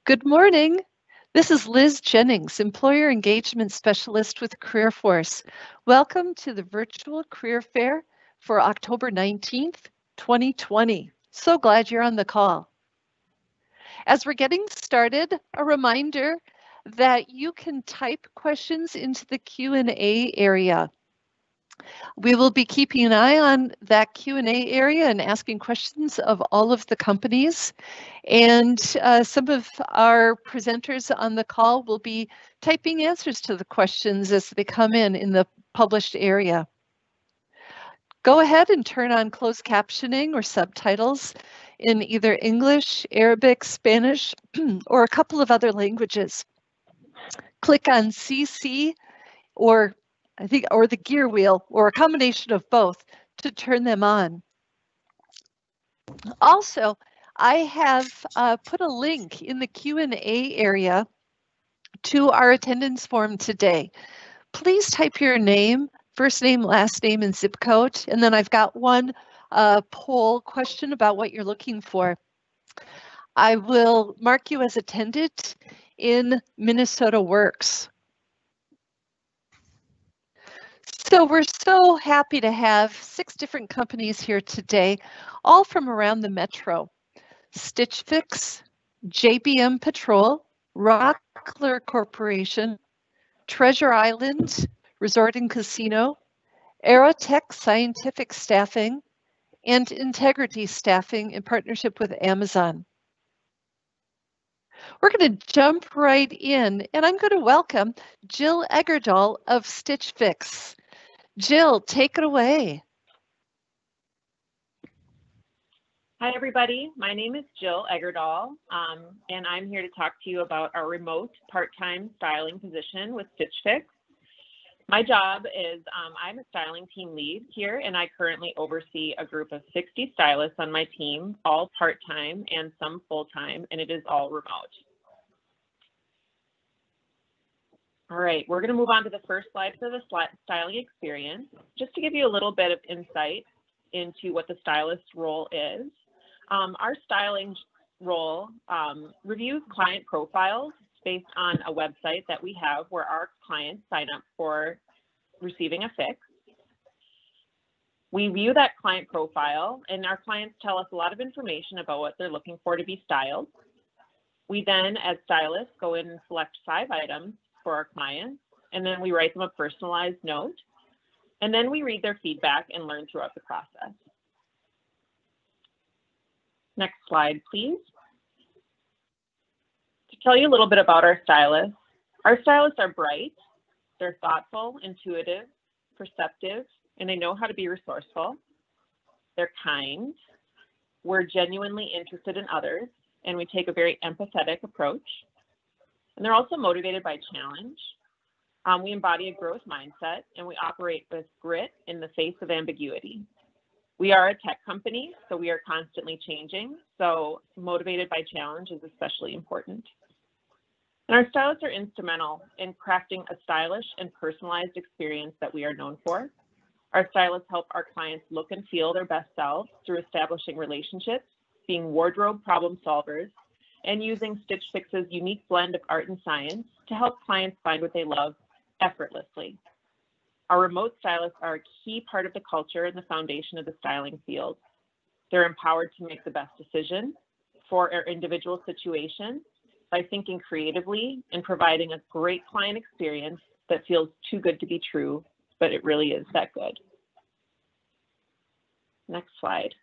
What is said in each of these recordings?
Good morning. This is Liz Jennings, Employer Engagement Specialist with CareerForce. Welcome to the virtual career fair for October 19th, 2020. So glad you're on the call. As we're getting started, a reminder that you can type questions into the Q&A area. We will be keeping an eye on that Q&A area and asking questions of all of the companies. And some of our presenters on the call will be typing answers to the questions as they come in the published area. Go ahead and turn on closed captioning or subtitles in either English, Arabic, Spanish, or a couple of other languages. Click on CC or the gear wheel, or a combination of both, to turn them on. Also, I have put a link in the Q&A area to our attendance form today. Please type your name, first name, last name, and zip code, and then I've got one poll question about what you're looking for. I will mark you as attended in Minnesota Works. So we're so happy to have 6 different companies here today, all from around the metro. Stitch Fix, JBM Patrol, Rockler Corporation, Treasure Island Resort and Casino, Aerotech Scientific Staffing, and Integrity Staffing in partnership with Amazon. We're going to jump right in, and I'm going to welcome Jill Eggerdahl of Stitch Fix. Jill, take it away. Hi, everybody. My name is Jill Eggerdahl, and I'm here to talk to you about our remote part-time styling position with Stitch Fix. My job is I'm a styling team lead here, and I currently oversee a group of 60 stylists on my team, all part-time and some full-time, and it is all remote. All right, we're going to move on to the first slide for the styling experience, just to give you a little bit of insight into what the stylist role is. Our styling role reviews client profiles based on a website that we have where our clients sign up for receiving a fix. We view that client profile, and our clients tell us a lot of information about what they're looking for to be styled. We then, as stylists, go in and select 5 items for our clients, and then we write them a personalized note, and then we read their feedback and learn throughout the process. Next slide, please. To tell you a little bit about our stylists are bright, they're thoughtful, intuitive, perceptive, and they know how to be resourceful. They're kind, we're genuinely interested in others, and we take a very empathetic approach. And they're also motivated by challenge. We embody a growth mindset, and we operate with grit in the face of ambiguity. We are a tech company, so we are constantly changing. So motivated by challenge is especially important. And our stylists are instrumental in crafting a stylish and personalized experience that we are known for. Our stylists help our clients look and feel their best selves through establishing relationships, being wardrobe problem solvers, and using Stitch Fix's unique blend of art and science to help clients find what they love effortlessly. Our remote stylists are a key part of the culture and the foundation of the styling field. They're empowered to make the best decision for our individual situation by thinking creatively and providing a great client experience that feels too good to be true, but it really is that good. Next slide.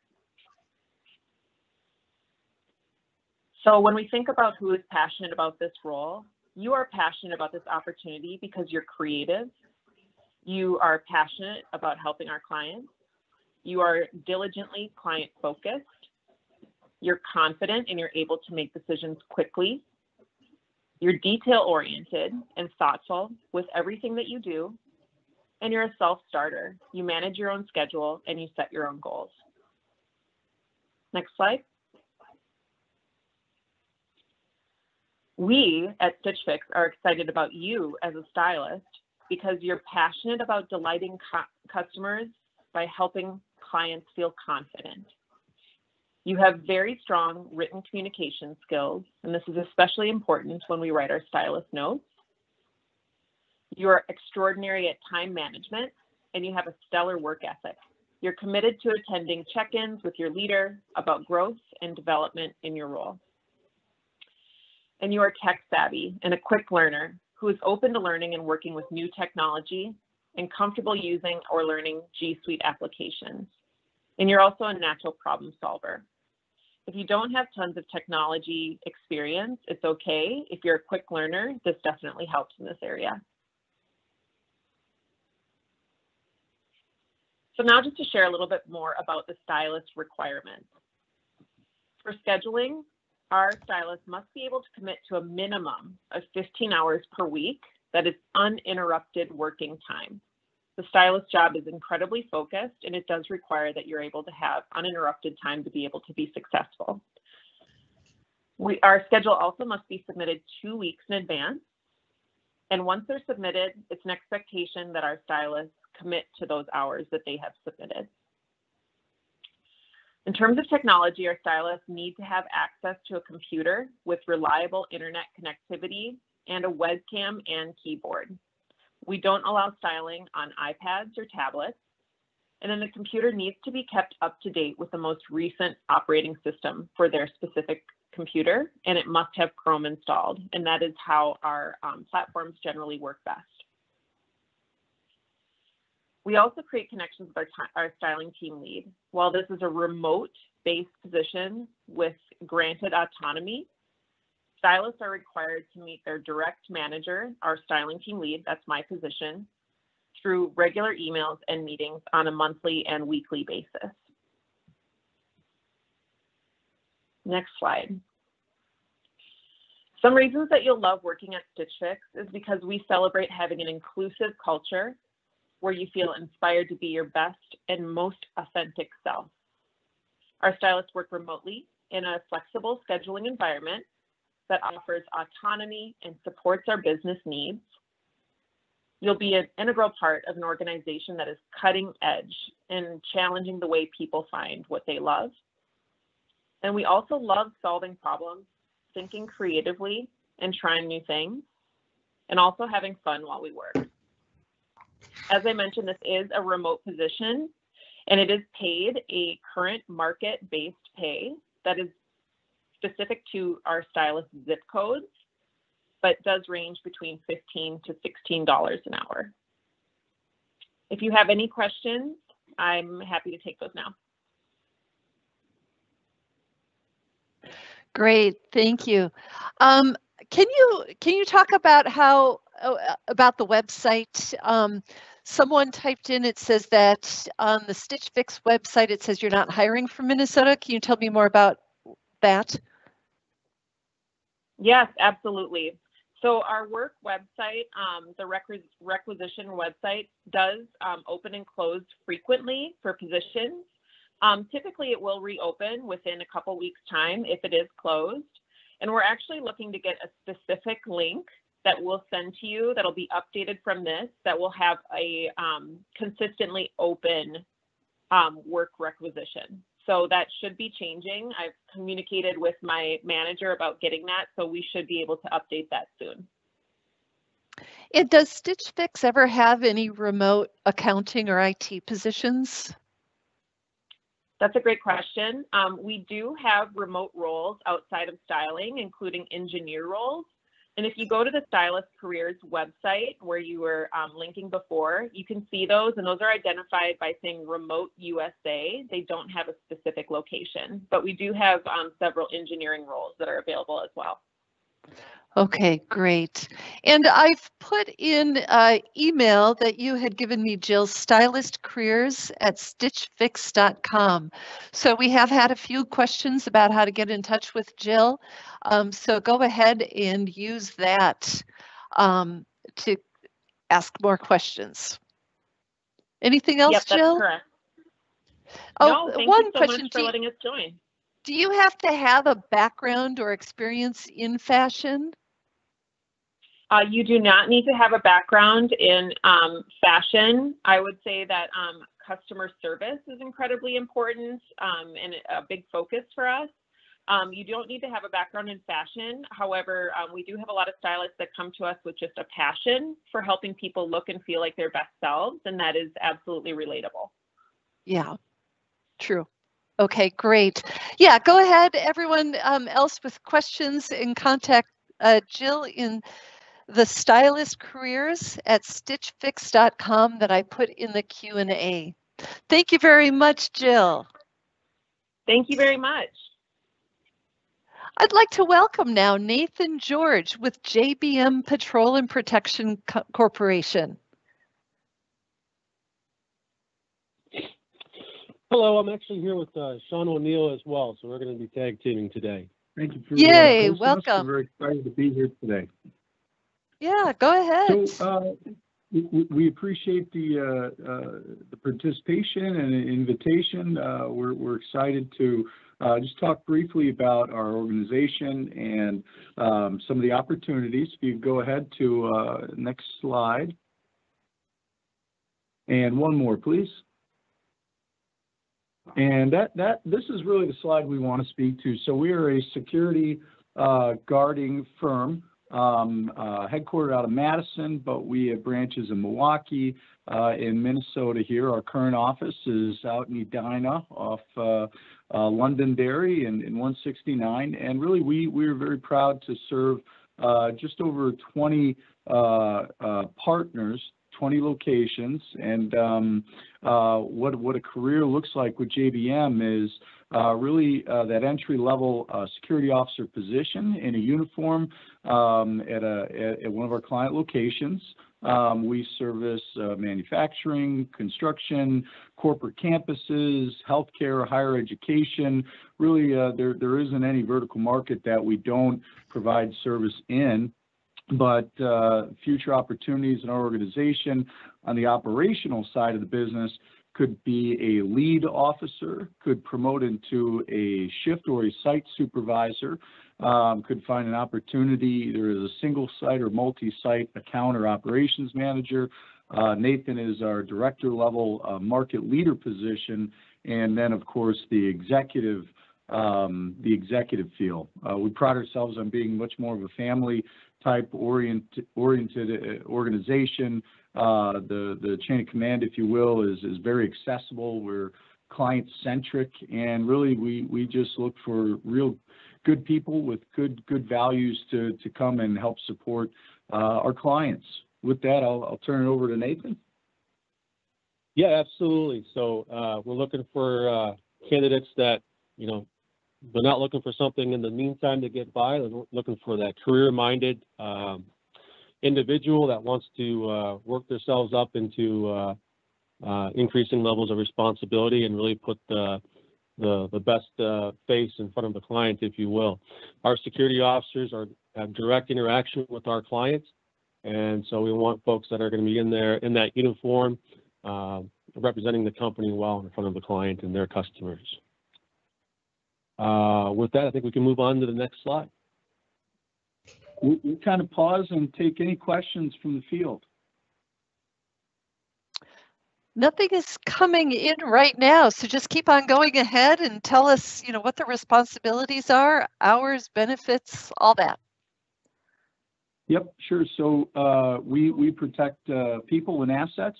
So when we think about who is passionate about this role, you are passionate about this opportunity because you're creative. You are passionate about helping our clients. You are diligently client focused. You're confident and you're able to make decisions quickly. You're detail oriented and thoughtful with everything that you do. And you're a self-starter. You manage your own schedule and you set your own goals. Next slide. We at Stitch Fix are excited about you as a stylist because you're passionate about delighting customers by helping clients feel confident. You have very strong written communication skills, and this is especially important when we write our stylist notes. You are extraordinary at time management, and you have a stellar work ethic. You're committed to attending check-ins with your leader about growth and development in your role. And you are tech savvy and a quick learner who is open to learning and working with new technology and comfortable using or learning G Suite applications. And you're also a natural problem solver. If you don't have tons of technology experience, it's okay. If you're a quick learner, this definitely helps in this area. So now just to share a little bit more about the stylist requirements. For scheduling, our stylist must be able to commit to a minimum of 15 hours per week that is uninterrupted working time. The stylist job is incredibly focused, and it does require that you're able to have uninterrupted time to be able to be successful. Our schedule also must be submitted 2 weeks in advance. And once they're submitted, it's an expectation that our stylists commit to those hours that they have submitted. In terms of technology, our stylists need to have access to a computer with reliable internet connectivity and a webcam and keyboard. We don't allow styling on iPads or tablets, and then the computer needs to be kept up to date with the most recent operating system for their specific computer, and it must have Chrome installed, and that is how our platforms generally work best. We also create connections with our styling team lead. While this is a remote-based position with granted autonomy, stylists are required to meet their direct manager, our styling team lead, that's my position, through regular emails and meetings on a monthly and weekly basis. Next slide. Some reasons that you'll love working at Stitch Fix is because we celebrate having an inclusive culture where you feel inspired to be your best and most authentic self. Our stylists work remotely in a flexible scheduling environment that offers autonomy and supports our business needs. You'll be an integral part of an organization that is cutting edge and challenging the way people find what they love. And we also love solving problems, thinking creatively and trying new things, and also having fun while we work. As I mentioned, this is a remote position, and it is paid a current market-based pay that is specific to our stylist zip codes, but does range between $15 to $16 an hour. If you have any questions, I'm happy to take those now. Great, thank you. Can you talk about how about the website? Someone typed in, it says that on the Stitch Fix website, it says you're not hiring from Minnesota. Can you tell me more about that? Yes, absolutely. So our work website, the requisition website, does open and close frequently for positions. Typically, it will reopen within a couple weeks' time if it is closed. And we're actually looking to get a specific link that we'll send to you that'll be updated from this, that will have a consistently open work requisition. So that should be changing. I've communicated with my manager about getting that, so we should be able to update that soon. And does Stitch Fix ever have any remote accounting or IT positions? That's a great question. We do have remote roles outside of styling, including engineer roles. And if you go to the Stylist Careers website where you were linking before, you can see those, and those are identified by saying Remote USA. They don't have a specific location, but we do have several engineering roles that are available as well. Okay, great. And I've put in email that you had given me, Jill, stylistcareers@stitchfix.com. So we have had a few questions about how to get in touch with Jill. So go ahead and use that to ask more questions. Anything else, yep, that's Jill? Correct. Oh, no, thank one you so question much for letting us join. Do you have to have a background or experience in fashion? You do not need to have a background in fashion. I would say that customer service is incredibly important and a big focus for us. You don't need to have a background in fashion. However, we do have a lot of stylists that come to us with just a passion for helping people look and feel like their best selves, and that is absolutely relatable. Yeah, true. Okay, great. Yeah, go ahead, everyone else with questions, and contact Jill in the stylist careers at stitchfix.com that I put in the Q&A. Thank you very much, Jill. Thank you very much. I'd like to welcome now Nathan George with JBM Patrol and Protection Corporation. Hello, I'm actually here with Sean O'Neill as well, so we're going to be tag teaming today. Thank you for Yay, hosting us. welcome. We're very excited to be here today. Yeah, go ahead. So we appreciate the participation and the invitation. We're excited to just talk briefly about our organization and some of the opportunities. If you go ahead to next slide. And one more, please. And this is really the slide we want to speak to. So we are a security guarding firm headquartered out of Madison, but we have branches in Milwaukee, in Minnesota here. Our current office is out in Edina off Londonderry in 169. And really, we're very proud to serve just over 20 partners, 20 locations. And what a career looks like with JBM is really that entry-level security officer position in a uniform at one of our client locations. We service manufacturing, construction, corporate campuses, healthcare, higher education. Really, there isn't any vertical market that we don't provide service in. But future opportunities in our organization on the operational side of the business could be a lead officer, could promote into a shift or a site supervisor, could find an opportunity either as a single site or multi-site account or operations manager. Nathan is our director level market leader position, and then of course the executive field. We pride ourselves on being much more of a family type oriented organization. The chain of command, if you will, is very accessible. We're client centric, and really we just look for real good people with good values to come and help support our clients. With that, I'll turn it over to Nathan. Yeah, absolutely. So we're looking for candidates that, you know, they're not looking for something in the meantime to get by. They're looking for that career-minded individual that wants to work themselves up into increasing levels of responsibility and really put the best face in front of the client, if you will. Our security officers have direct interaction with our clients, and so we want folks that are going to be in there in that uniform, representing the company well in front of the client and their customers. With that, I think we can move on to the next slide. We'll kind of pause and take any questions from the field. Nothing is coming in right now, so just keep on going ahead and tell us, you know, what the responsibilities are, hours, benefits, all that. Yep, sure. So we protect people and assets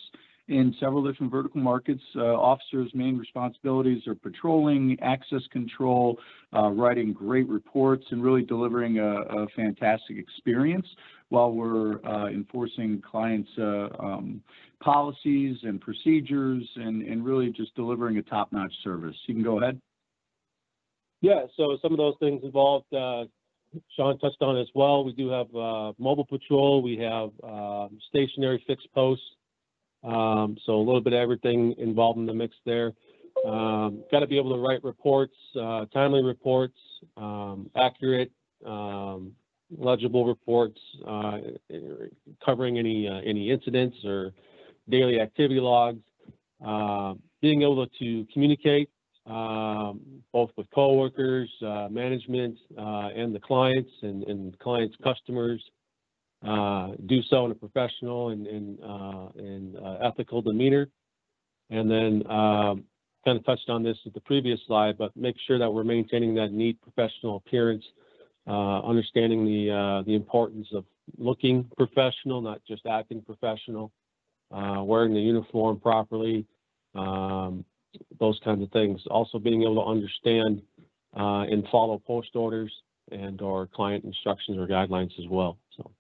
in several different vertical markets. Officers' main responsibilities are patrolling, access control, writing great reports, and really delivering a fantastic experience while we're enforcing clients' policies and procedures and really just delivering a top-notch service. You can go ahead. Yeah, so some of those things involved, Sean touched on as well. We do have mobile patrol. We have stationary fixed posts. So a little bit of everything involved in the mix there. Got to be able to write reports, timely reports, accurate, legible reports, covering any incidents or daily activity logs. Being able to communicate both with coworkers, management, and the clients and clients' customers. Do so in a professional and ethical demeanor. And then kind of touched on this at the previous slide, but make sure that we're maintaining that neat professional appearance, understanding the importance of looking professional, not just acting professional, wearing the uniform properly, those kinds of things. Also being able to understand and follow post orders and or client instructions or guidelines as well. So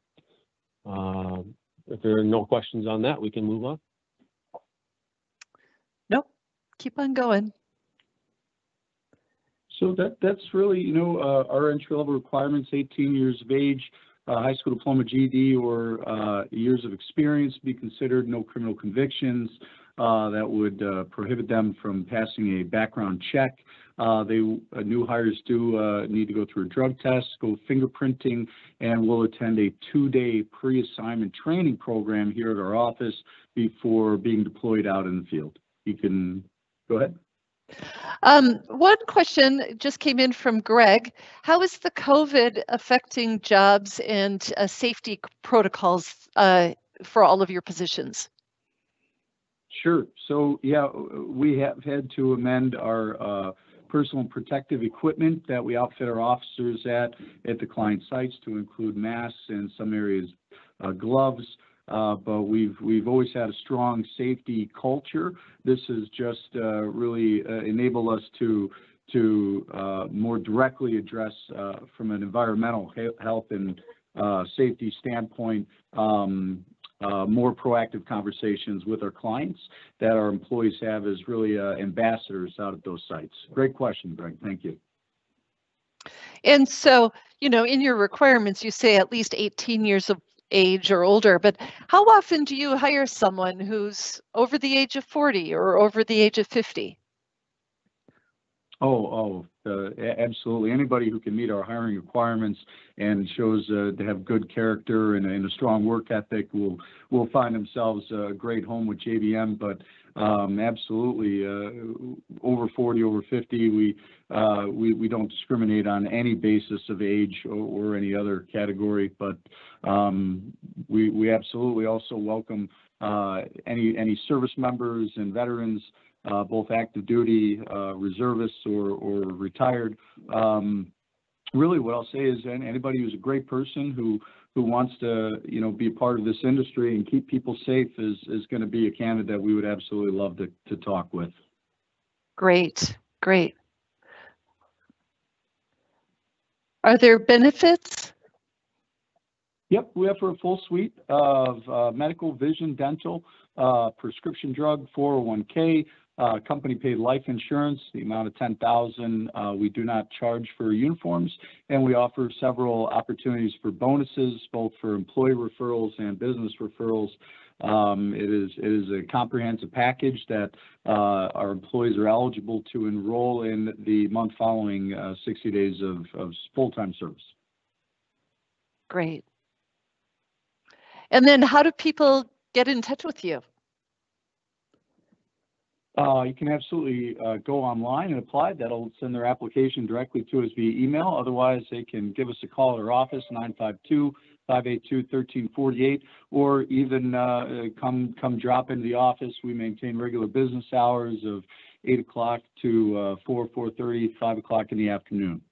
if there are no questions on that, we can move on. Nope, keep on going. So that's really, you know, our entry-level requirements: 18 years of age, high school diploma, GED, or years of experience be considered, no criminal convictions that would prohibit them from passing a background check. New hires do need to go through a drug test, go fingerprinting, and will attend a 2-day pre-assignment training program here at our office before being deployed out in the field. You can go ahead. One question just came in from Greg. How is the COVID affecting jobs and safety protocols for all of your positions? Sure. So, yeah, we have had to amend our personal protective equipment that we outfit our officers at the client sites to include masks and some areas gloves. But we've always had a strong safety culture. This has just really enabled us to more directly address from an environmental health and safety standpoint, more proactive conversations with our clients that our employees have as really ambassadors out at those sites. Great question, Greg. Thank you. And so, you know, in your requirements, you say at least 18 years of age or older, but how often do you hire someone who's over the age of 40 or over the age of 50? Absolutely. Anybody who can meet our hiring requirements and shows to have good character and a strong work ethic will find themselves a great home with JBM. But absolutely, over 40, over 50, we don't discriminate on any basis of age or any other category. But we absolutely also welcome any service members and veterans, both active duty, reservists, or retired. Really, what I'll say is anybody who's a great person who wants to, you know, be a part of this industry and keep people safe is going to be a candidate that we would absolutely love to talk with. Great, great. Are there benefits? Yep, we offer a full suite of medical, vision, dental, prescription drug, 401k, company paid life insurance, the amount of $10,000. We do not charge for uniforms, and we offer several opportunities for bonuses, both for employee referrals and business referrals. It is a comprehensive package that our employees are eligible to enroll in the month following 60 days of full-time service. Great. And then how do people get in touch with you? You can absolutely go online and apply. That'll send their application directly to us via email. Otherwise, they can give us a call at our office, 952-582-1348, or even come drop into the office. We maintain regular business hours of 8 o'clock to 4:30, 5 o'clock in the afternoon.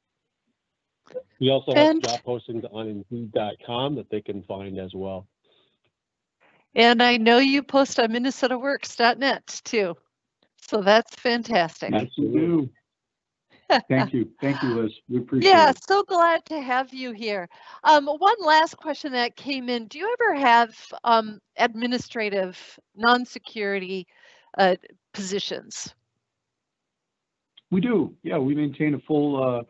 We also have job postings on Indeed.com that they can find as well. And I know you post on MinnesotaWorks.net too. So that's fantastic. Yes, you do. Thank you. Thank you, Liz. We appreciate it. Yeah, so glad to have you here. One last question that came in. Do you ever have administrative, non-security positions? We do. Yeah, we maintain a full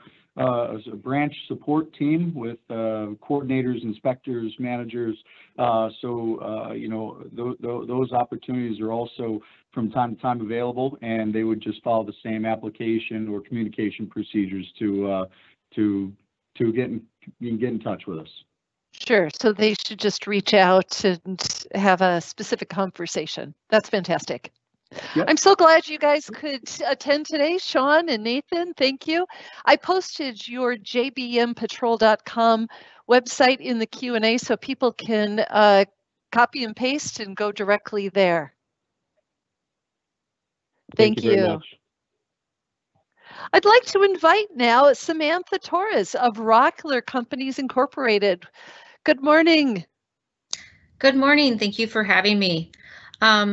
branch support team with coordinators, inspectors, managers. You know, those opportunities are also from time to time available, and they would just follow the same application or communication procedures to get in touch with us. Sure. So they should just reach out and have a specific conversation. That's fantastic. Yep. I'm so glad you guys could attend today, Sean and Nathan. Thank you. I posted your jbmpatrol.com website in the Q&A so people can copy and paste and go directly there. Thank very you. much. I'd like to invite now Samantha Torres of Rockler Companies Incorporated. Good morning. Good morning. Thank you for having me.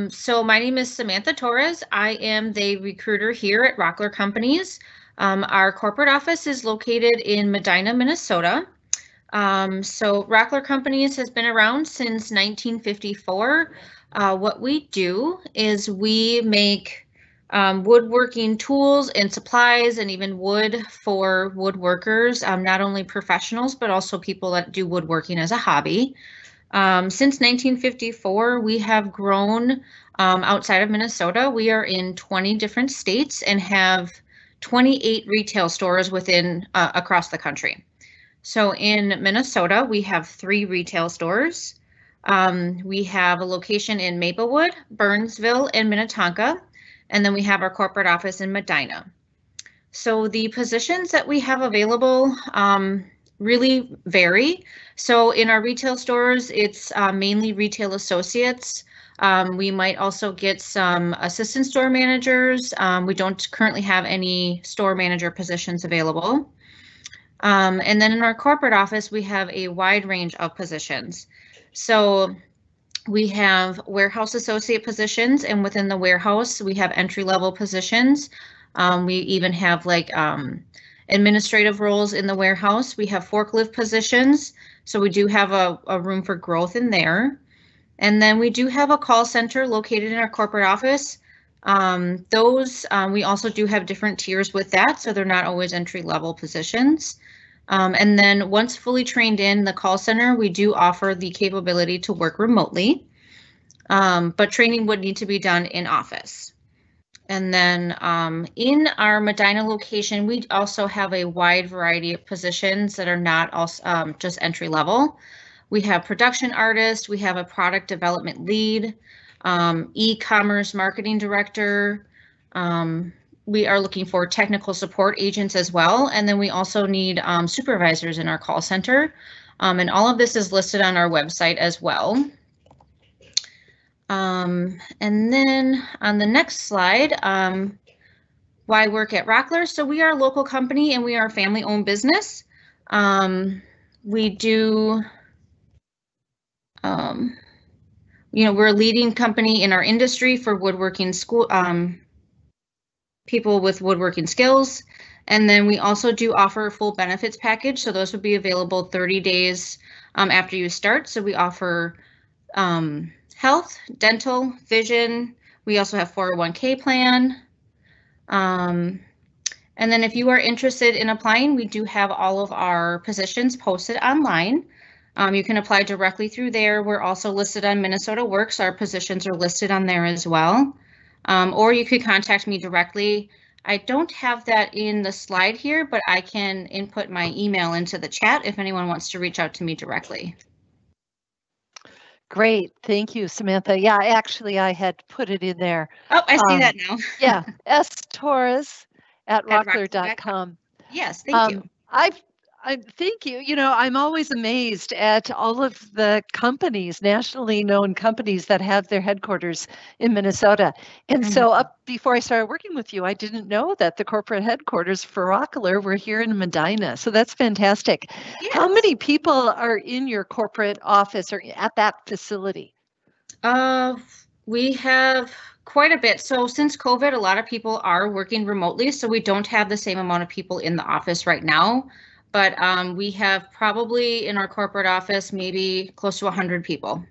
So my name is Samantha Torres. I am the recruiter here at Rockler Companies. Our corporate office is located in Medina, Minnesota. So Rockler Companies has been around since 1954. What we do is we make woodworking tools and supplies and even wood for woodworkers, not only professionals, but also people that do woodworking as a hobby. Since 1954, we have grown outside of Minnesota. We are in 20 different states and have 28 retail stores within across the country. So in Minnesota, we have 3 retail stores. We have a location in Maplewood, Burnsville, and Minnetonka, and then we have our corporate office in Medina. So the positions that we have available really vary. So in our retail stores, it's mainly retail associates. We might also get some assistant store managers. We don't currently have any store manager positions available. And then in our corporate office, we have a wide range of positions. So we have warehouse associate positions, and within the warehouse, we have entry-level positions. We even have like administrative roles in the warehouse. We have forklift positions, so we do have a room for growth in there. And then we do have a call center located in our corporate office. We also do have different tiers with that, so they're not always entry-level positions. And then once fully trained in the call center, we do offer the capability to work remotely, but training would need to be done in office. And then in our Medina location, we also have a wide variety of positions that are not also just entry level. We have production artists, we have a product development lead, e-commerce marketing director. We are looking for technical support agents as well. And then we also need supervisors in our call center. And all of this is listed on our website as well. And then on the next slide, why work at Rockler? So we are a local company and we are a family-owned business. We do, we're a leading company in our industry for woodworking school, people with woodworking skills. And then we also do offer a full benefits package. So those would be available 30 days after you start. So we offer health, dental, vision. We also have 401k plan. And then if you are interested in applying, we do have all of our positions posted online. You can apply directly through there. We're also listed on Minnesota Works. Our positions are listed on there as well. Or you could contact me directly. I don't have that in the slide here, but I can input my email into the chat if anyone wants to reach out to me directly. Great. Thank you, Samantha. Yeah, actually, I had put it in there. Oh, I see that now. Yeah, storres@rockler.com. Yes, thank you. Thank you. You know, I'm always amazed at all of the companies, nationally known companies that have their headquarters in Minnesota. And so before I started working with you, I didn't know that the corporate headquarters for Rockler were here in Medina. So that's fantastic. Yes. How many people are in your corporate office or at that facility? We have quite a bit. So since COVID, a lot of people are working remotely. So we don't have the same amount of people in the office right now. But we have probably in our corporate office, maybe close to 100 people.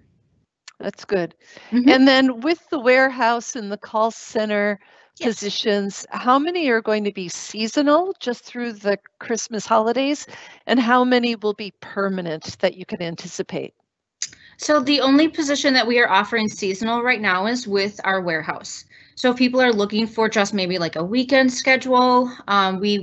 That's good. And then with the warehouse and the call center positions, how many are going to be seasonal just through the Christmas holidays? And how many will be permanent that you can anticipate? So the only position that we are offering seasonal right now is with our warehouse. So if people are looking for just maybe like a weekend schedule, we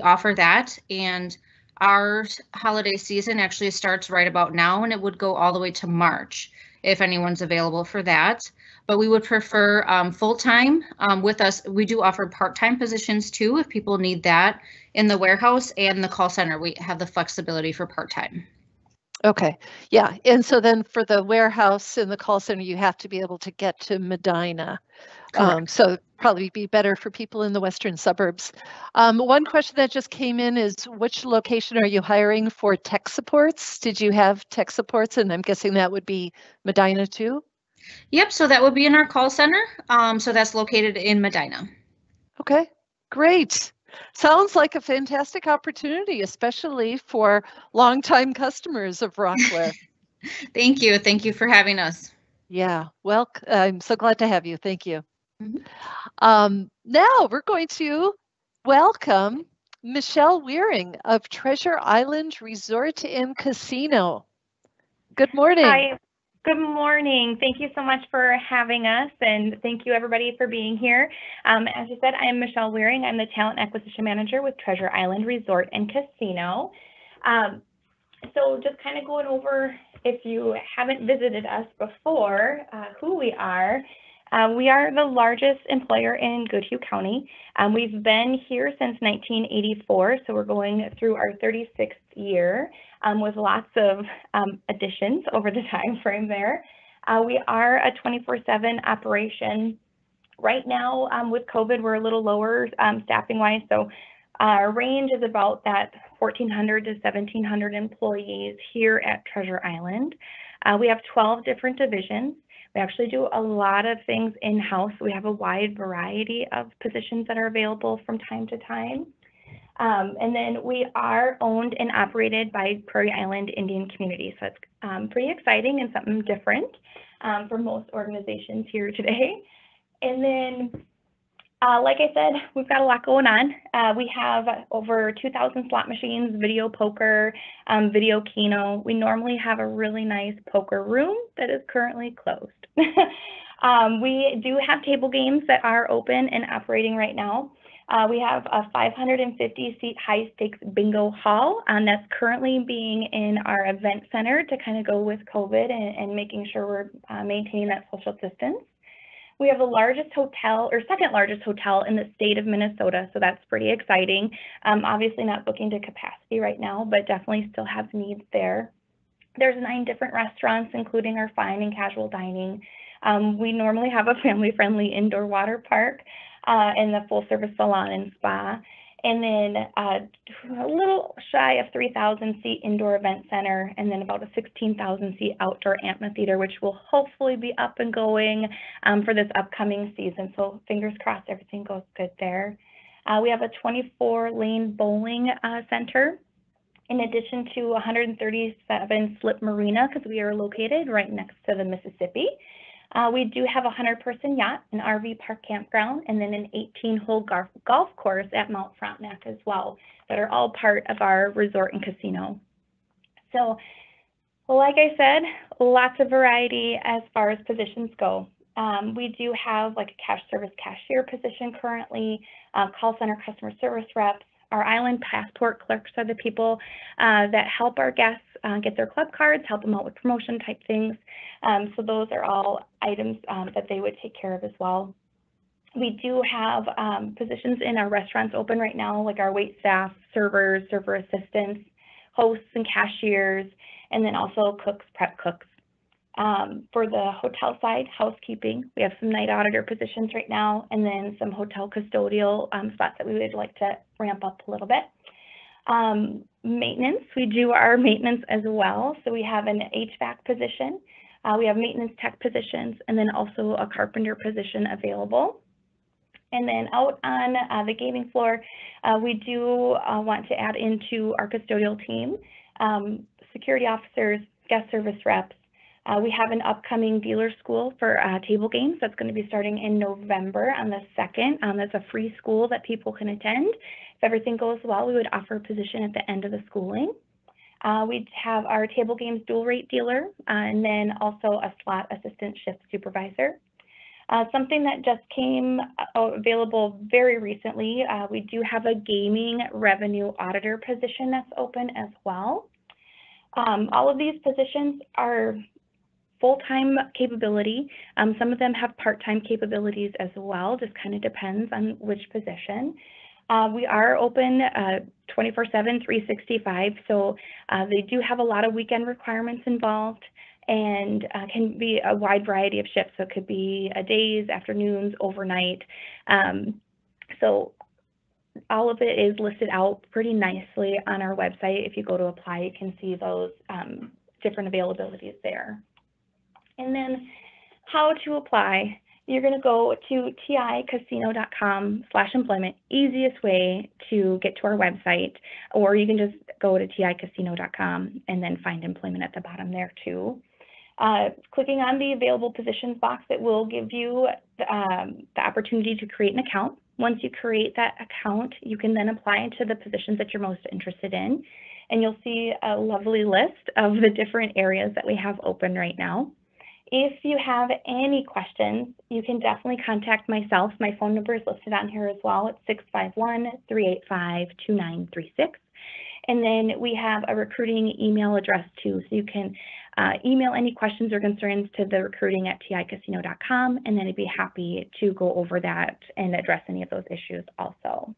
offer that. And our holiday season actually starts right about now, and it would go all the way to March if anyone's available for that. But we would prefer full-time with us. We do offer part-time positions too if people need that in the warehouse and the call center. We have the flexibility for part-time. Okay. Yeah. And so then for the warehouse and the call center, you have to be able to get to Medina. So probably be better for people in the western suburbs. One question that just came in is, which location are you hiring for tech supports? Did you have tech supports? And I'm guessing that would be Medina too? Yep, so that would be in our call center. So that's located in Medina. Okay, great. Sounds like a fantastic opportunity, especially for longtime customers of Rockler. Thank you. Thank you for having us. Yeah, well, I'm so glad to have you. Thank you. Mm-hmm. Now we're going to welcome Michelle Weering of Treasure Island Resort and Casino. Good morning. Hi. Good morning. Thank you so much for having us, and thank you everybody for being here. As you said, I am Michelle Weering. I'm the Talent Acquisition Manager with Treasure Island Resort and Casino. So just kind of going over, if you haven't visited us before, who we are. We are the largest employer in Goodhue County. We've been here since 1984, so we're going through our 36th year with lots of additions over the time frame there. We are a 24/7 operation. Right now, with COVID, we're a little lower staffing-wise, so our range is about that 1,400 to 1,700 employees here at Treasure Island. We have 12 different divisions. We actually do a lot of things in-house. We have a wide variety of positions that are available from time to time. And then we are owned and operated by Prairie Island Indian Community. So it's pretty exciting and something different for most organizations here today. And then, like I said, we've got a lot going on. We have over 2,000 slot machines, video poker, video keno. We normally have a really nice poker room that is currently closed. We do have table games that are open and operating right now. We have a 550-seat high-stakes bingo hall that's currently being in our event center to kind of go with COVID and making sure we're maintaining that social distance. We have the largest hotel, or second largest hotel in the state of Minnesota, so that's pretty exciting. Obviously not booking to capacity right now, but definitely still have needs there. There's 9 different restaurants, including our fine and casual dining. We normally have a family-friendly indoor water park and the full-service salon and spa. And then a little shy of 3,000-seat indoor event center, and then about a 16,000-seat outdoor amphitheater, which will hopefully be up and going for this upcoming season. So fingers crossed everything goes good there. We have a 24-lane bowling center, in addition to 137 slip marina, because we are located right next to the Mississippi. We do have a 100-person yacht, an RV park campground, and then an 18-hole golf course at Mount Frontenac as well, that are all part of our resort and casino. So, like I said, lots of variety as far as positions go. We do have like a cash service cashier position currently, call center customer service reps. Our island passport clerks are the people that help our guests get their club cards, help them out with promotion type things. So those are all items that they would take care of as well. We do have positions in our restaurants open right now, like our wait staff, servers, server assistants, hosts and cashiers, and then also cooks, prep cooks. For the hotel side, housekeeping, we have some night auditor positions right now, and then some hotel custodial spots that we would like to ramp up a little bit. Maintenance, we do our maintenance as well. So we have an HVAC position, we have maintenance tech positions, and then also a carpenter position available. And then out on the gaming floor, we do want to add into our custodial team, security officers, guest service reps. We have an upcoming dealer school for table games that's going to be starting in November on the 2nd. That's a free school that people can attend. If everything goes well, we would offer a position at the end of the schooling. We have our table games dual rate dealer, and then also a slot assistant shift supervisor. Something that just came available very recently, we do have a gaming revenue auditor position that's open as well. All of these positions are full-time capability. Some of them have part-time capabilities as well, just kind of depends on which position. We are open 24/7, 365, so they do have a lot of weekend requirements involved. and can be a wide variety of shifts. So it could be days, afternoons, overnight. So all of it is listed out pretty nicely on our website. If you go to apply, you can see those different availabilities there. And then how to apply. You're going to go to ticasino.com/employment, easiest way to get to our website, or you can just go to ticasino.com and then find employment at the bottom there too. Clicking on the available positions box, it will give you the opportunity to create an account. Once you create that account, you can then apply to the positions that you're most interested in, and you'll see a lovely list of the different areas that we have open right now. If you have any questions, you can definitely contact myself. My phone number is listed on here as well. It's 651-385-2936. And then we have a recruiting email address too. So you can email any questions or concerns to the recruiting@ticasino.com, and then I'd be happy to go over that and address any of those issues also.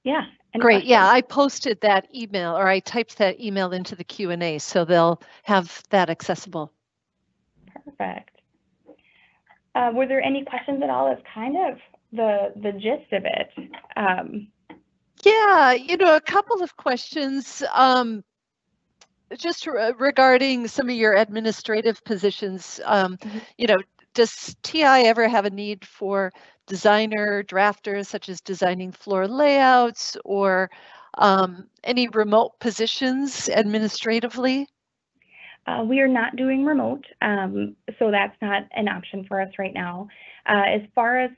Yeah. Great. Yeah, I posted that email, or I typed that email into the Q&A, so they'll have that accessible. Perfect. Were there any questions at all? That's kind of the gist of it. Yeah, a couple of questions just regarding some of your administrative positions. Does TI ever have a need for designer drafters, such as designing floor layouts, or any remote positions administratively? We are not doing remote, so that's not an option for us right now. As far as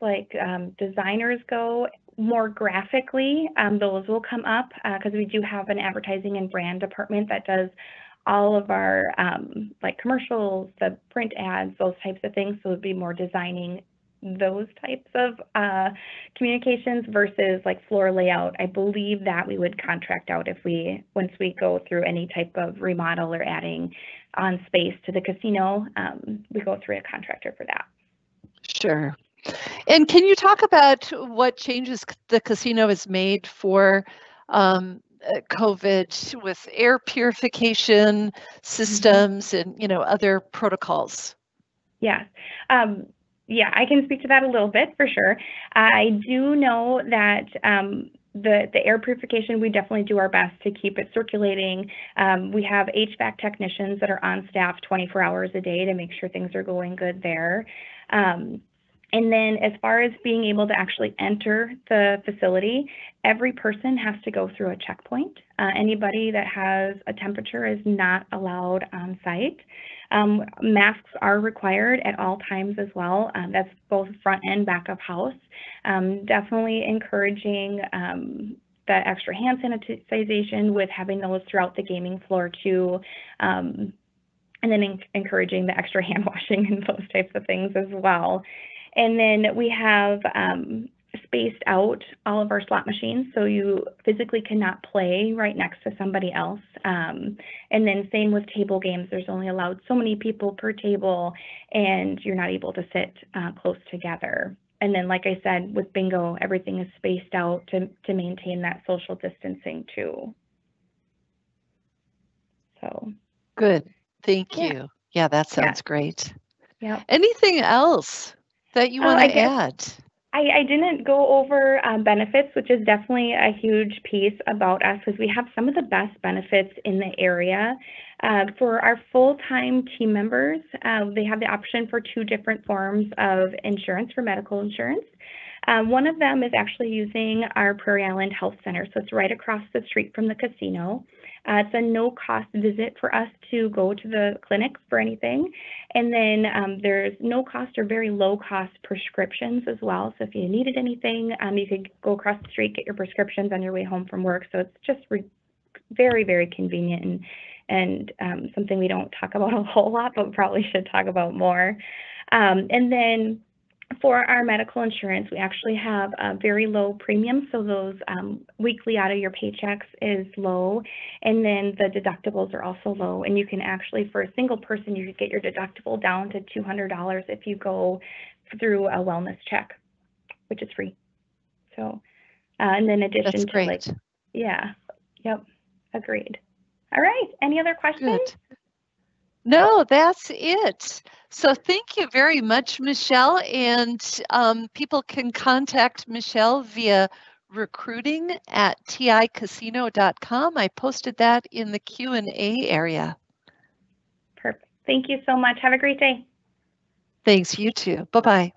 designers go, more graphically, those will come up because we do have an advertising and brand department that does all of our commercials, the print ads, those types of things. So it would be more designing those types of communications versus floor layout. I believe that we would contract out once we go through any type of remodel or adding on space to the casino, we go through a contractor for that. Sure. And can you talk about what changes the casino has made for COVID with air purification systems and other protocols? Yeah. Yeah, I can speak to that a little bit for sure. I do know that the air purification, we definitely do our best to keep it circulating. We have HVAC technicians that are on staff 24 hours a day to make sure things are going good there. And then as far as being able to actually enter the facility, every person has to go through a checkpoint. Anybody that has a temperature is not allowed on site. Masks are required at all times as well. That's both front and back of house. Definitely encouraging the extra hand sanitization with having those throughout the gaming floor too. And then encouraging the extra hand washing and those types of things as well. And then we have spaced out all of our slot machines, so you physically cannot play right next to somebody else. And then same with table games. There's only allowed so many people per table, and you're not able to sit close together. And then, like I said, with bingo, everything is spaced out to maintain that social distancing too. So good. Thank you. Yeah, that sounds great. Yeah. Anything else that you want to add? I didn't go over benefits, which is definitely a huge piece about us because we have some of the best benefits in the area. For our full-time team members, they have the option for 2 different forms of insurance for medical insurance. One of them is actually using our Prairie Island Health Center, so it's right across the street from the casino. It's a no-cost visit for us to go to the clinic for anything. And then there's no cost or very low-cost prescriptions as well. So if you needed anything, you could go across the street, get your prescriptions on your way home from work. So it's just very, very convenient and something we don't talk about a whole lot, but probably should talk about more. And then for our medical insurance, we actually have a very low premium, so those weekly out of your paychecks is low, and then the deductibles are also low, and you can actually, for a single person, you could get your deductible down to $200 if you go through a wellness check, which is free. So, and then in addition to great. yep, agreed. All right, any other questions? Good. No, that's it. So thank you very much, Michelle. And people can contact Michelle via recruiting@ticasino.com. I posted that in the Q&A area. Perfect. Thank you so much. Have a great day. Thanks, you too. Bye-bye.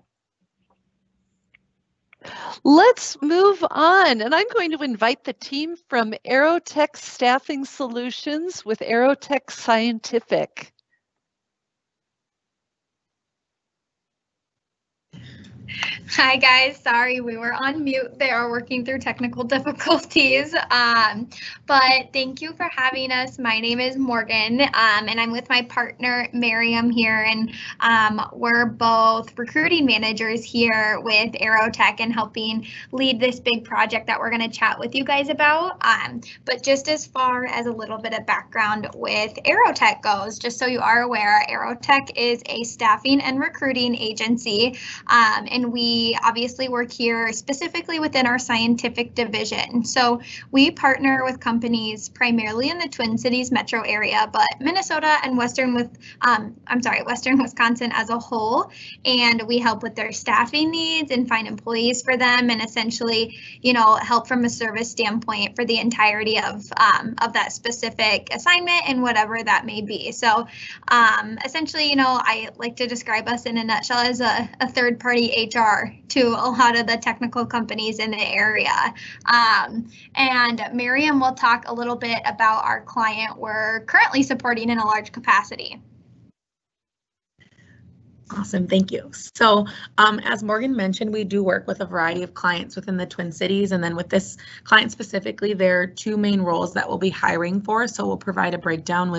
Let's move on, and I'm going to invite the team from Aerotech Staffing Solutions with Aerotech Scientific. Hi guys, sorry we were on mute. They are working through technical difficulties, but thank you for having us. My name is Morgan, and I'm with my partner Miriam here, and we're both recruiting managers here with Aerotech and helping lead this big project that we're going to chat with you guys about. But just as far as a little bit of background with Aerotech goes, just so you are aware, Aerotech is a staffing and recruiting agency, and we obviously work here specifically within our scientific division. So we partner with companies primarily in the Twin Cities metro area, but Minnesota and Western Wisconsin as a whole. And we help with their staffing needs and find employees for them, and essentially, help from a service standpoint for the entirety of that specific assignment and whatever that may be. So essentially, I like to describe us in a nutshell as a third-party HR to a lot of the technical companies in the area. And Miriam will talk a little bit about our client we're currently supporting in a large capacity. Awesome, thank you. So as Morgan mentioned, we do work with a variety of clients within the Twin Cities, and then with this client specifically, there are two main roles that we'll be hiring for. So we'll provide a breakdown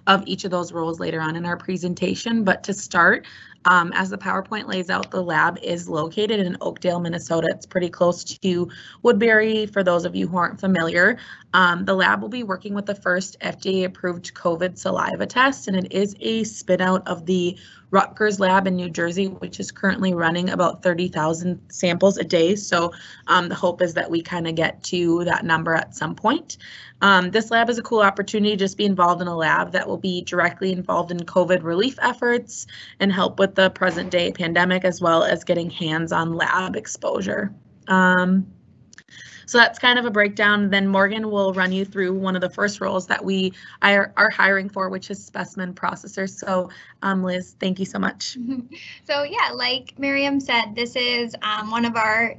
of each of those roles later on in our presentation. But to start, as the PowerPoint lays out, the lab is located in Oakdale, Minnesota. It's pretty close to Woodbury, for those of you who aren't familiar. The lab will be working with the first FDA-approved COVID saliva test, and it is a spin-out of the Rutgers lab in New Jersey, which is currently running about 30,000 samples a day. So the hope is that we kind of get to that number at some point. This lab is a cool opportunity to just be involved in a lab that will be directly involved in COVID relief efforts and help with the present day pandemic, as well as getting hands-on lab exposure. So that's kind of a breakdown. Then Morgan will run you through one of the first roles that we are hiring for, which is specimen processor. So Liz, thank you so much. So yeah, like Miriam said, this is one of our,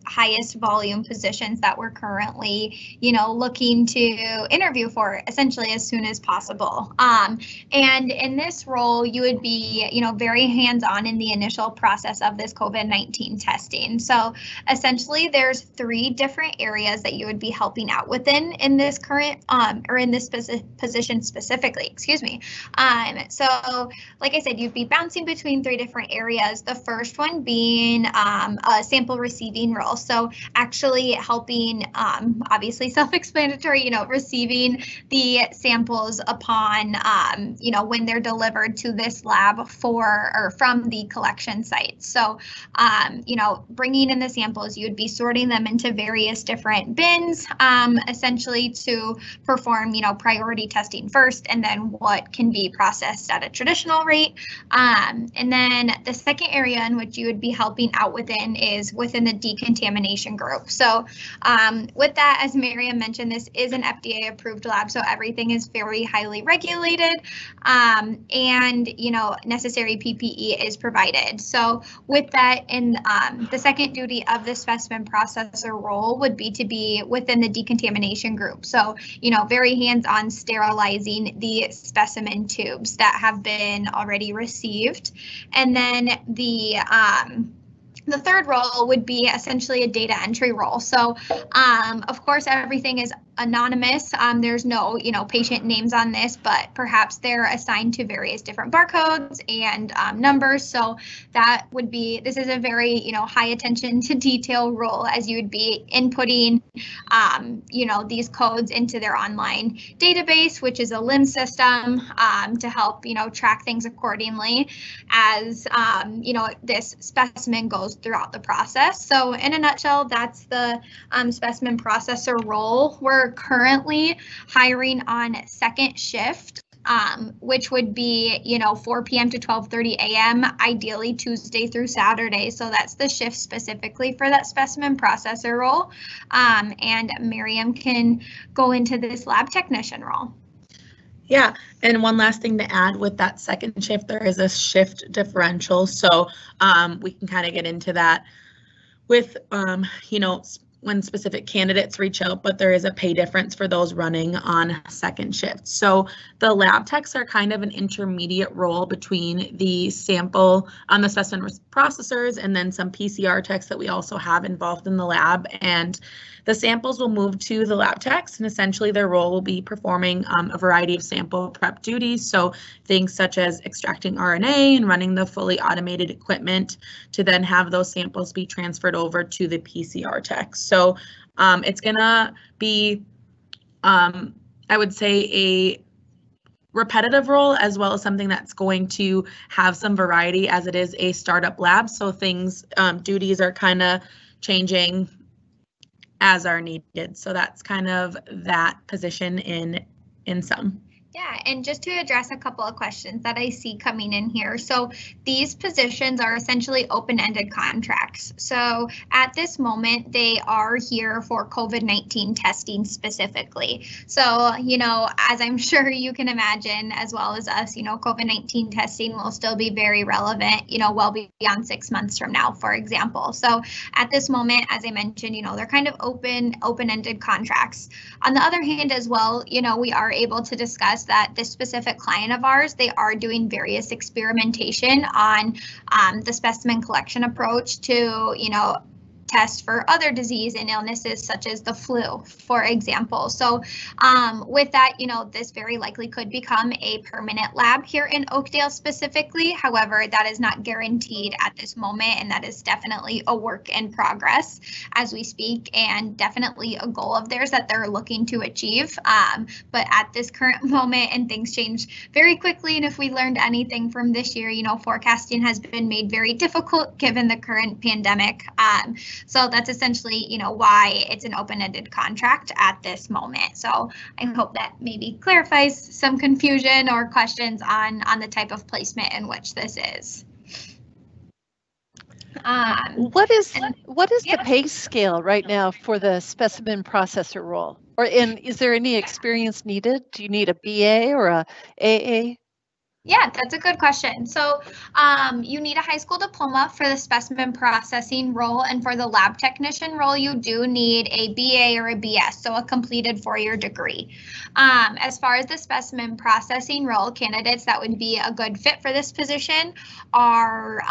highest volume positions that we're currently, looking to interview for essentially as soon as possible. And in this role, you would be, very hands-on in the initial process of this COVID-19 testing. So essentially, there's 3 different areas that you would be helping out within in this current or in this position specifically, excuse me. So like I said, you'd be bouncing between 3 different areas. The first one being a sample receiving role. So actually helping, obviously self-explanatory, receiving the samples upon, when they're delivered to this lab from the collection site. So, bringing in the samples, you'd be sorting them into various different bins, essentially to perform, priority testing first, and then what can be processed at a traditional rate. And then the second area in which you would be helping out within is within the decontamination group. So with that, as Miriam mentioned, this is an FDA approved lab, so everything is very highly regulated, and necessary PPE is provided. So with that, in the second duty of the specimen processor role would be to be within the decontamination group. So very hands-on sterilizing the specimen tubes that have been already received. And then the third role would be essentially a data entry role. So, of course, everything is anonymous. There's no, patient names on this, but perhaps they're assigned to various different barcodes and numbers. So that would be, this is a very, high attention to detail role, as you would be inputting, these codes into their online database, which is a LIMS system, to help, track things accordingly as, this specimen goes throughout the process. So in a nutshell, that's the specimen processor role. We're currently hiring on second shift. which would be, 4 p.m. to 12:30 a.m., ideally Tuesday through Saturday. So that's the shift specifically for that specimen processor role. And Miriam can go into this lab technician role. Yeah, and one last thing to add with that second shift, there is a shift differential. So we can kind of get into that with, when specific candidates reach out, but there is a pay difference for those running on second shift. So the lab techs are kind of an intermediate role between the sample on the specimen processors and then some PCR techs that we also have involved in the lab. And the samples will move to the lab techs, and essentially their role will be performing a variety of sample prep duties. So things such as extracting RNA and running the fully automated equipment to then have those samples be transferred over to the PCR techs. So it's gonna be, I would say, a repetitive role as well as something that's going to have some variety as it is a startup lab. So things, duties are kind of changing as are needed. So that's kind of that position in sum. Yeah, and just to address a couple of questions that I see coming in here. So these positions are essentially open-ended contracts. So at this moment, they are here for COVID-19 testing specifically. So, as I'm sure you can imagine, as well as us, COVID-19 testing will still be very relevant, well beyond 6 months from now, for example. So at this moment, as I mentioned, they're kind of open-ended contracts. On the other hand as well, we are able to discuss that this specific client of ours, they are doing various experimentation on the specimen collection approach to, test for other disease and illnesses such as the flu, for example. So with that, this very likely could become a permanent lab here in Oakdale specifically. However, that is not guaranteed at this moment, and that is definitely a work in progress as we speak, and definitely a goal of theirs that they're looking to achieve. But at this current moment, and things change very quickly, and if we learned anything from this year, forecasting has been made very difficult given the current pandemic. So that's essentially, why it's an open-ended contract at this moment. So I hope that maybe clarifies some confusion or questions on the type of placement in which this is. What is the pay scale right now for the specimen processor role? Is there any experience needed? Do you need a BA or a AA? Yeah, that's a good question. So you need a high school diploma for the specimen processing role, and for the lab technician role, you do need a BA or a BS, so a completed 4-year degree. As far as the specimen processing role, candidates that would be a good fit for this position are,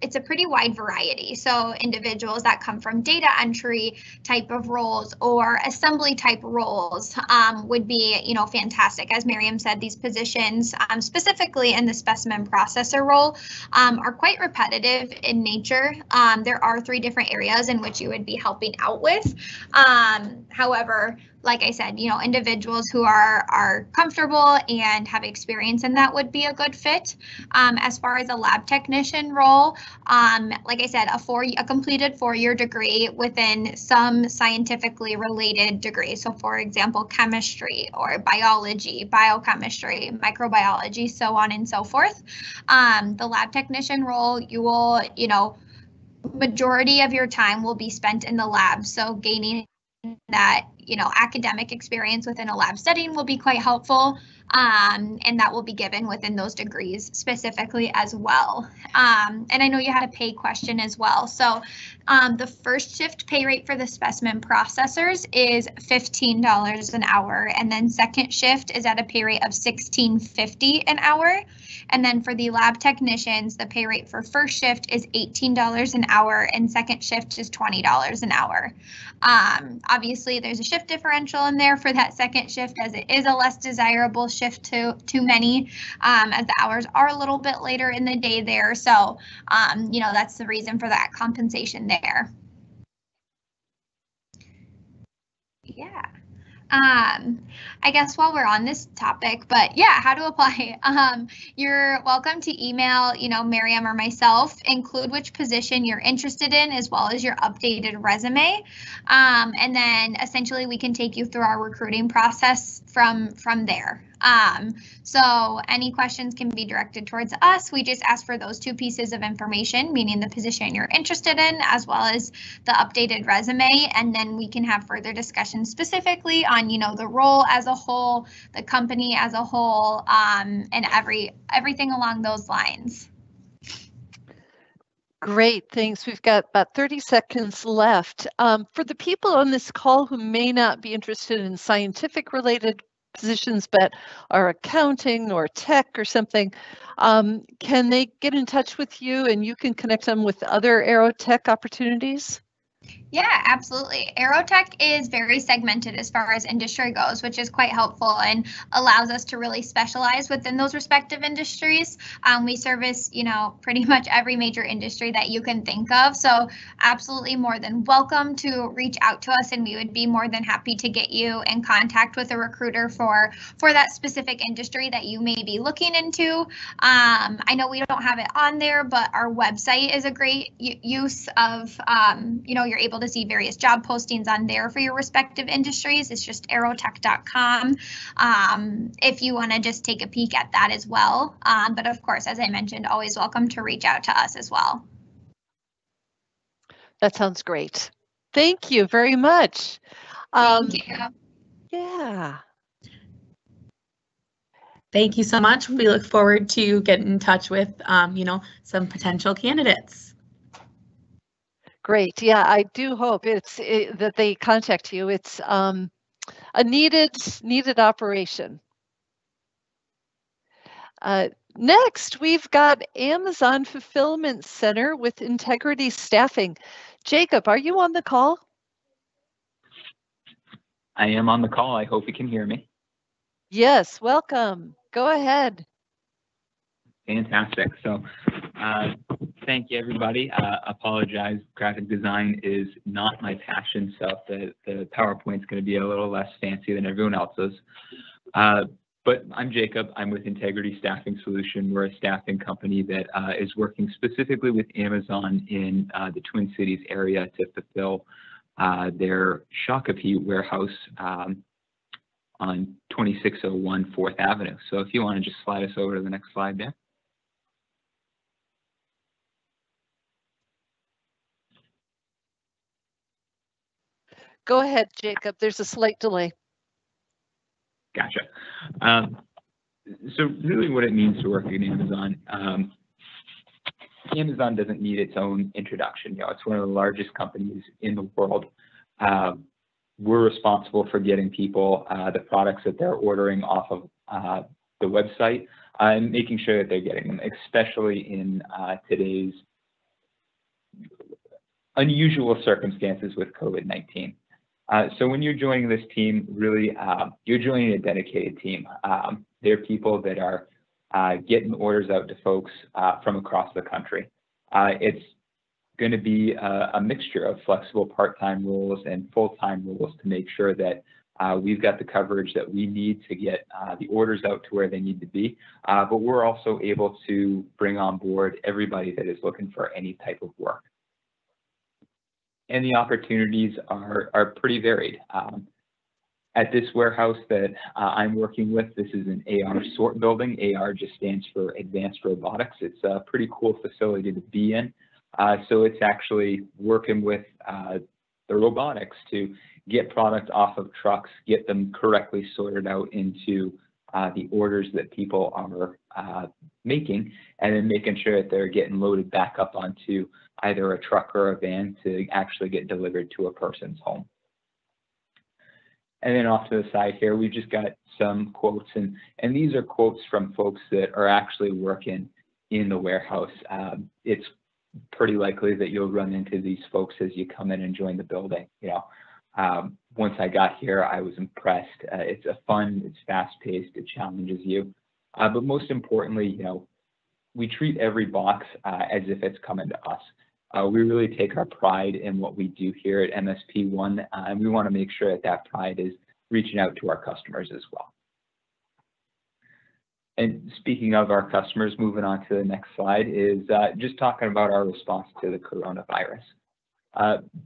it's a pretty wide variety. So individuals that come from data entry type of roles or assembly type roles would be, fantastic. As Miriam said, these positions, specifically in the specimen processor role, are quite repetitive in nature. There are 3 different areas in which you would be helping out with. However, like I said, individuals who are comfortable and have experience in that would be a good fit. As far as a lab technician role, like I said, a completed 4-year degree within some scientifically related degree. So for example, chemistry or biology, biochemistry, microbiology, so on and so forth. The lab technician role, you will, majority of your time will be spent in the lab. So gaining that, academic experience within a lab setting will be quite helpful, and that will be given within those degrees specifically as well. And I know you had a pay question as well. So the first shift pay rate for the specimen processors is $15 an hour, and then second shift is at a pay rate of $16.50 an hour. And then for the lab technicians, the pay rate for first shift is $18 an hour, and second shift is $20 an hour. Obviously, there's a shift differential in there for that second shift, as it is a less desirable shift to many, as the hours are a little bit later in the day there. So, that's the reason for that compensation there. Yeah. I guess while we're on this topic, but yeah, how to apply. You're welcome to email, Miriam or myself, include which position you're interested in, as well as your updated resume. And then essentially we can take you through our recruiting process from there. So any questions can be directed towards us. We just ask for those two pieces of information, meaning the position you're interested in, as well as the updated resume, and then we can have further discussion specifically on, you know, the role as a whole, the company as a whole, and everything along those lines. Great, thanks. We've got about 30 seconds left. For the people on this call who may not be interested in scientific related positions, but are accounting or tech or something, can they get in touch with you and you can connect them with other aerotech opportunities? Yeah, absolutely. Aerotech is very segmented as far as industry goes, which is quite helpful and allows us to really specialize within those respective industries. We service, you know, pretty much every major industry that you can think of. So absolutely more than welcome to reach out to us, and we would be more than happy to get you in contact with a recruiter for that specific industry that you may be looking into. I know we don't have it on there, but our website is a great use of, you know, you're able to see various job postings on there for your respective industries. It's just aerotech.com. If you want to just take a peek at that as well. But of course, as I mentioned, always welcome to reach out to us as well. That sounds great. Thank you very much. Thank you. Yeah. Thank you so much. We look forward to getting in touch with, you know, some potential candidates. Great. Yeah, I do hope that they contact you. It's a needed operation. Next, we've got Amazon Fulfillment Center with Integrity Staffing. Jacob, are you on the call? I am on the call. I hope you can hear me. Yes, welcome. Go ahead. Fantastic. So thank you, everybody. Apologize, graphic design is not my passion, so the PowerPoint's going to be a little less fancy than everyone else's. But I'm Jacob. I'm with Integrity Staffing Solution. We're a staffing company that is working specifically with Amazon in the Twin Cities area to fulfill their Shakopee warehouse on 2601 4th Avenue. So if you want to just slide us over to the next slide there. Go ahead, Jacob. There's a slight delay. Gotcha. So really what it means to work at Amazon, Amazon doesn't need its own introduction. You know, it's one of the largest companies in the world. We're responsible for getting people the products that they're ordering off of the website and making sure that they're getting them, especially in today's unusual circumstances with COVID-19. So when you're joining this team, really, you're joining a dedicated team. They're people that are getting orders out to folks from across the country. It's going to be a mixture of flexible part-time roles and full-time roles to make sure that we've got the coverage that we need to get the orders out to where they need to be. But we're also able to bring on board everybody that is looking for any type of work. And the opportunities are pretty varied. At this warehouse that I'm working with, this is an AR sort building. AR just stands for Advanced Robotics. It's a pretty cool facility to be in. So it's actually working with the robotics to get product off of trucks, get them correctly sorted out into the orders that people are making, and then making sure that they're getting loaded back up onto either a truck or a van to actually get delivered to a person's home. And then off to the side here, we've just got some quotes, and these are quotes from folks that are actually working in the warehouse. It's pretty likely that you'll run into these folks as you come in and join the building. You know, once I got here, I was impressed. It's a fun, it's fast-paced, it challenges you. But most importantly, you know, we treat every box as if it's coming to us. We really take our pride in what we do here at MSP1, and we want to make sure that that pride is reaching out to our customers as well. And speaking of our customers, moving on to the next slide is just talking about our response to the coronavirus.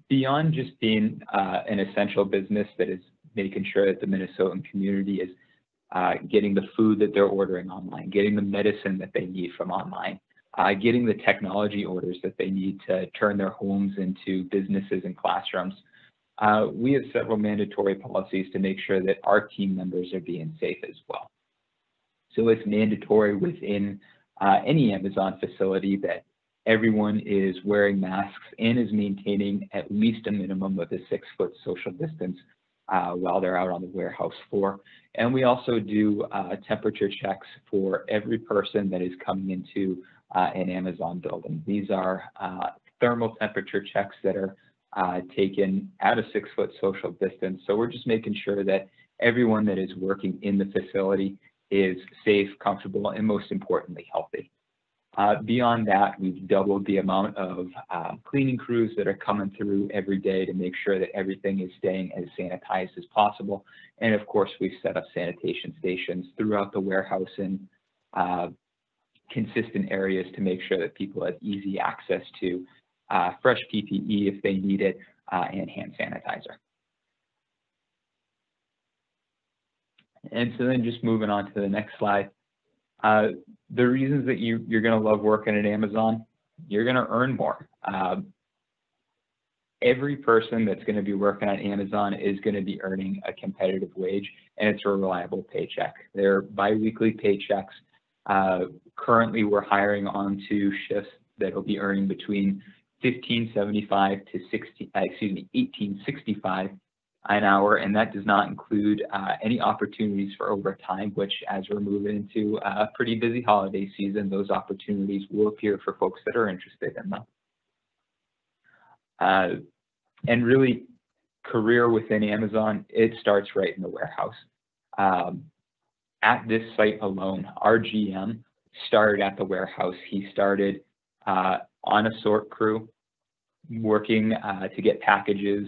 Beyond just being an essential business that is making sure that the Minnesotan community is getting the food that they're ordering online, getting the medicine that they need from online, getting the technology orders that they need to turn their homes into businesses and classrooms. We have several mandatory policies to make sure that our team members are being safe as well. So it's mandatory within any Amazon facility that everyone is wearing masks and is maintaining at least a minimum of a 6-foot social distance while they're out on the warehouse floor. And we also do temperature checks for every person that is coming into an Amazon building. These are thermal temperature checks that are taken at a 6-foot social distance. So we're just making sure that everyone that is working in the facility is safe, comfortable, and most importantly, healthy. Beyond that, we've doubled the amount of cleaning crews that are coming through every day to make sure that everything is staying as sanitized as possible. And of course, we've set up sanitation stations throughout the warehouse in consistent areas to make sure that people have easy access to fresh PPE if they need it, and hand sanitizer. And so then just moving on to the next slide. The reasons that you're going to love working at Amazon, you're going to earn more. Every person that's going to be working at Amazon is going to be earning a competitive wage, and it's a reliable paycheck. They're biweekly paychecks. Currently, we're hiring onto shifts that will be earning between $15.75 to $18.65 an hour, and that does not include any opportunities for overtime, which as we're moving into a pretty busy holiday season, those opportunities will appear for folks that are interested in them. And really, career within Amazon, it starts right in the warehouse. At this site alone, our GM started at the warehouse. He started on a sort crew, working to get packages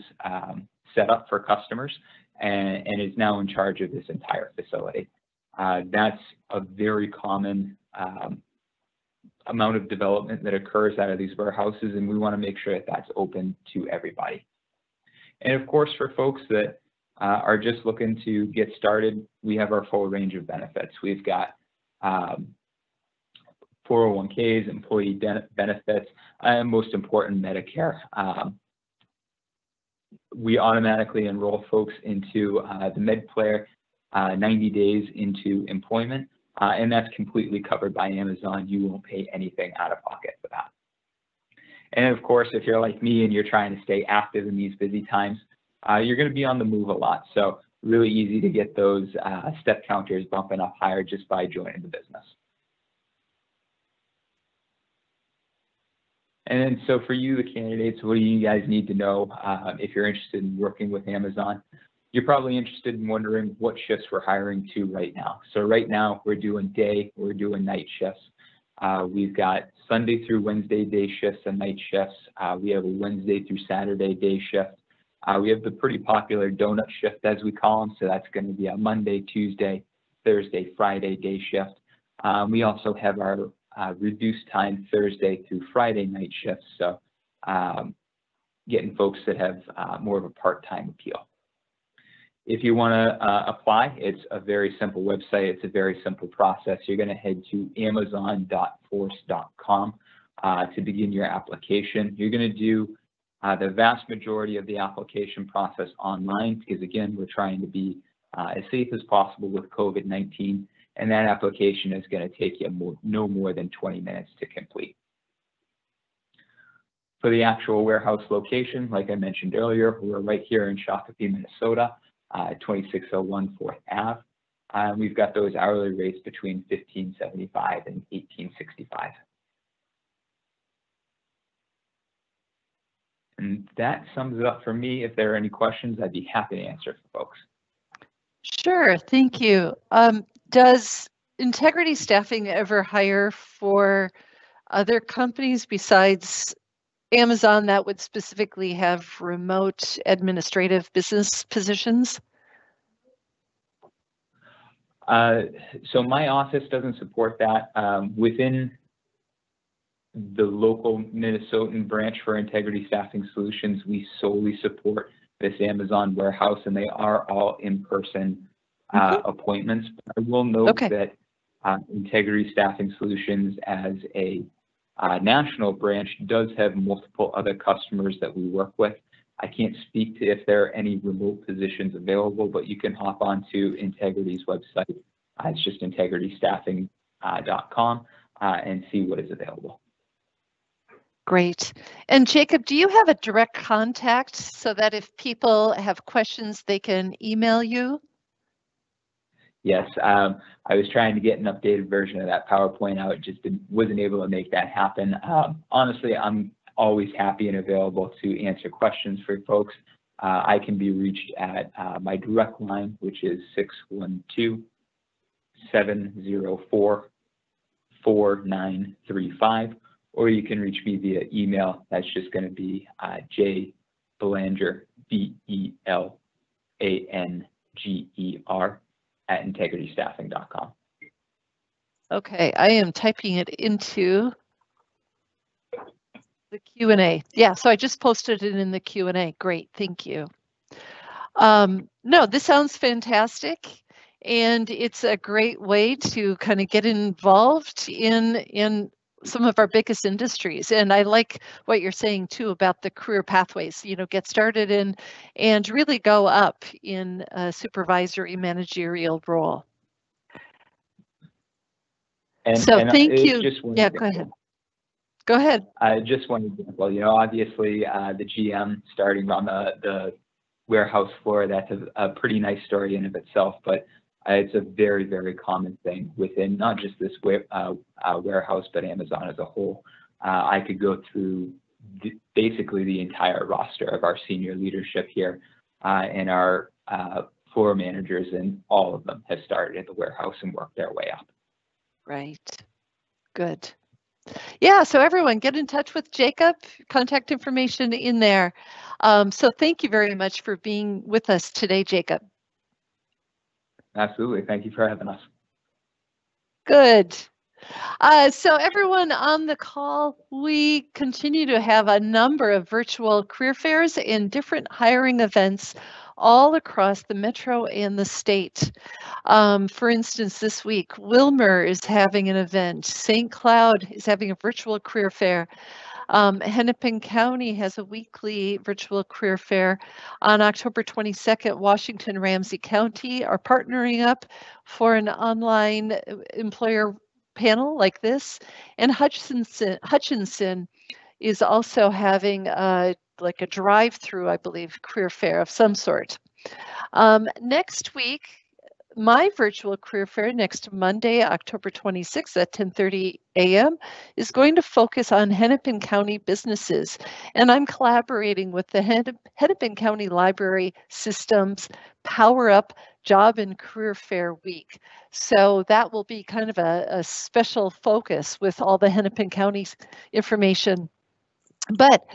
set up for customers, and is now in charge of this entire facility. That's a very common amount of development that occurs out of these warehouses, and we want to make sure that that's open to everybody. And of course, for folks that are just looking to get started, we have our full range of benefits. We've got 401ks, employee benefits, and most important, Medicare. We automatically enroll folks into the MedPlayer 90 days into employment, and that's completely covered by Amazon. You won't pay anything out of pocket for that. And of course, if you're like me and you're trying to stay active in these busy times, you're going to be on the move a lot. So really easy to get those step counters bumping up higher just by joining the business. And then, so for you, the candidates, what do you guys need to know if you're interested in working with Amazon? You're probably interested in wondering what shifts we're hiring to right now. So right now, we're doing day, we're doing night shifts. We've got Sunday through Wednesday day shifts and night shifts. We have a Wednesday through Saturday day shift. We have the pretty popular donut shift, as we call them. So that's going to be a Monday, Tuesday, Thursday, Friday day shift. We also have our reduced time Thursday through Friday night shifts. So getting folks that have more of a part-time appeal. If you want to apply, it's a very simple website. It's a very simple process. You're going to head to amazon.force.com to begin your application. You're going to do the vast majority of the application process online because, again, we're trying to be as safe as possible with COVID-19. And that application is going to take you no more than 20 minutes to complete. For the actual warehouse location, like I mentioned earlier, we're right here in Shakopee, Minnesota, 2601 4th Ave. We've got those hourly rates between $15.75 and $18.65. And that sums it up for me. If there are any questions, I'd be happy to answer for folks. Sure, thank you. Does Integrity Staffing ever hire for other companies besides Amazon that would specifically have remote administrative business positions? So my office doesn't support that. Within the local Minnesotan branch for Integrity Staffing Solutions, we solely support this Amazon warehouse, and they are all in-person appointments. I will note Okay. that Integrity Staffing Solutions as a national branch does have multiple other customers that we work with. I can't speak to if there are any remote positions available, but you can hop onto Integrity's website. It's just integritystaffing.com and see what is available. Great. And Jacob, do you have a direct contact so that if people have questions, they can email you? Yes, I was trying to get an updated version of that PowerPoint out, just wasn't able to make that happen. Honestly, I'm always happy and available to answer questions for folks. I can be reached at my direct line, which is 612-704-4935, or you can reach me via email. That's just going to be jbelanger, BELANGER, at integritystaffing.com. Okay, I am typing it into the Q&A. Yeah, so I just posted it in the Q&A. Great, thank you. No, this sounds fantastic, and it's a great way to kind of get involved in some of our biggest industries. And I like what you're saying too about the career pathways, you know, get started in and really go up in a supervisory managerial role. Thank you. Yeah, go ahead. Go ahead. Just one example, you know, obviously the GM starting on the warehouse floor, that's a pretty nice story in of itself, but it's a very, very common thing within not just this warehouse, but Amazon as a whole. I could go through basically the entire roster of our senior leadership here and our floor managers, and all of them have started at the warehouse and worked their way up. Right. Good. Yeah, so everyone get in touch with Jacob, contact information in there. So thank you very much for being with us today, Jacob. Absolutely. Thank you for having us. Good. So everyone on the call, we continue to have a number of virtual career fairs and different hiring events all across the metro and the state. For instance, this week, Wilmer is having an event. St. Cloud is having a virtual career fair. Hennepin County has a weekly virtual career fair. On October 22nd, Washington Ramsey County are partnering up for an online employer panel like this. And Hutchinson is also having like a drive-through, I believe, career fair of some sort. Next week, my virtual career fair next Monday, October 26th at 10:30 a.m. is going to focus on Hennepin County businesses. And I'm collaborating with the Hennepin County Library Systems Power Up Job and Career Fair Week. So that will be kind of a special focus with all the Hennepin County's information. But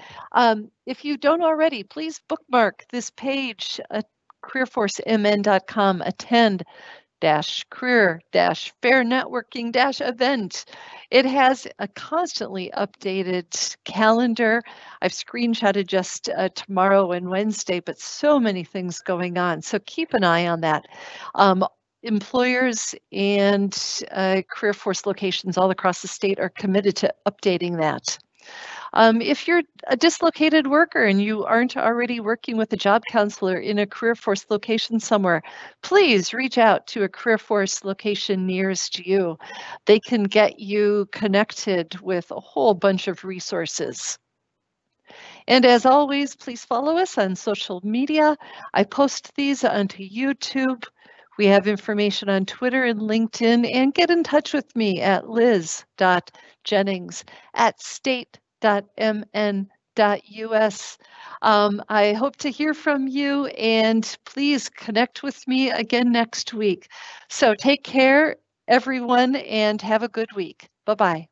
if you don't already, please bookmark this page at careerforcemn.com, attend-career-fair networking-event. It has a constantly updated calendar. I've screenshotted just tomorrow and Wednesday, but so many things going on. So keep an eye on that. Employers and career force locations all across the state are committed to updating that. If you're a dislocated worker and you aren't already working with a job counselor in a career force location somewhere, please reach out to a career force location nearest you. They can get you connected with a whole bunch of resources. And as always, please follow us on social media. I post these onto YouTube. We have information on Twitter and LinkedIn, and get in touch with me at liz.jennings@state.mn.us. I hope to hear from you, and please connect with me again next week. So take care, everyone, and have a good week. Bye-bye.